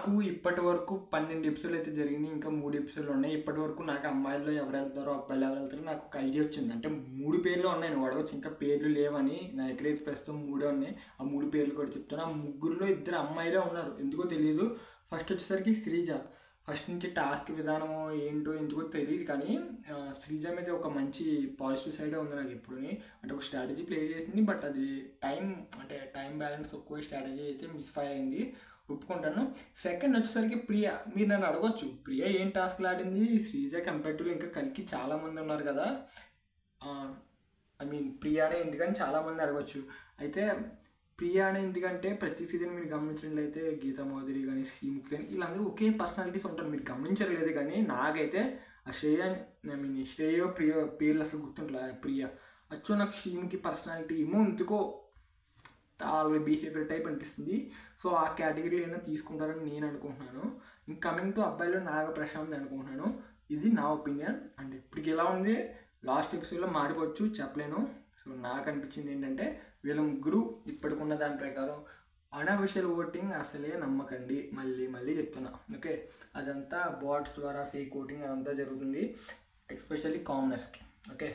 నాకు ఇప్పటి వరకు 12 ఎపిసోడ్లు అయితే జరిగినాయి. ఇంకా 3 ఎపిసోడ్లు ఉన్నాయి. ఇప్పటి వరకు నాకు అమ్మాయిల్లో ఎవరు వెళ్తారో అబ్బాయిలు ఎవరు వెళ్తారో నాకు ఒక ఐడియా వచ్చింది. అంటే 3 పేర్లు ఉన్నాయి, నువ్వు అడగచ్చు ఇంకా పేర్లు లేవని. నా ఎక్కడైతే ప్రస్తుతం 3 ఉన్నాయి, ఆ 3 పేర్లు కూడా చెప్తాను. ఆ ముగ్గురులో 2 అమ్మాయిలే ఉన్నారు, ఎందుకో తెలియదు. ఫస్ట్ వచ్చేసరికి శ్రీజ. ఫస్ట్ నుంచి టాస్క్ విధానం ఏంటో ఎందుకో తెలియదు, కానీ శ్రీజ మీద ఒక మంచి పాజిటివ్ సైడే ఉంది నాకు ఎప్పుడుని. అంటే ఒక స్ట్రాటజీ ప్లే చేసింది, బట్ అది టైం బ్యాలెన్స్ తక్కువ, స్ట్రాటజీ అయితే మిస్ఫైర్ అయింది, ఒప్పుకుంటాను. సెకండ్ వచ్చేసరికి ప్రియా. మీరు నన్ను అడగచ్చు, ప్రియా ఏం టాస్క్లు ఆడింది శ్రీజ కంపేటివ్లో? ఇంకా కలికి చాలామంది ఉన్నారు కదా, ప్రియానే ఎందుకని చాలామంది అడగచ్చు. అయితే ప్రియానే ఎందుకంటే ప్రతి సీజన్ మీరు గమనించినట్లయితే గీతా మాధురి కానీ శ్రీముఖి కానీ వీళ్ళందరూ ఒకే పర్సనాలిటీస్ ఉంటారు, మీరు గమనించలేదు. కానీ నాకైతే ఆ శ్రేయో ప్రియో పేర్లు అసలు గుర్తుంటలే. ప్రియా అచ్చో నాకు శ్రీముఖి పర్సనాలిటీ ఏమో ఎందుకో వాళ్ళ బిహేవియర్ టైప్ అనిపిస్తుంది. సో ఆ కేటగిరీలో అయినా తీసుకుంటారని నేను అనుకుంటున్నాను. ఇంక కమింగ్ టు అబ్బాయిలో నాగ ప్రశాంత్ అనుకుంటున్నాను. ఇది నా ఒపీనియన్. అండ్ ఇప్పటికి ఎలా ఉంది, లాస్ట్ ఎపిసోడ్లో మారిపోవచ్చు, చెప్పలేను. సో నాకు అనిపించింది ఏంటంటే వీళ్ళ ముగ్గురు ఇప్పటికున్న దాని ప్రకారం అనఫిషియల్ ఓటింగ్ అసలే నమ్మకండి, మళ్ళీ చెప్తున్నా. ఓకే, అదంతా బాట్స్ ద్వారా ఫేక్ ఓటింగ్ అదంతా జరుగుతుంది, ఎస్పెషల్లీ కామనర్స్కి. ఓకే.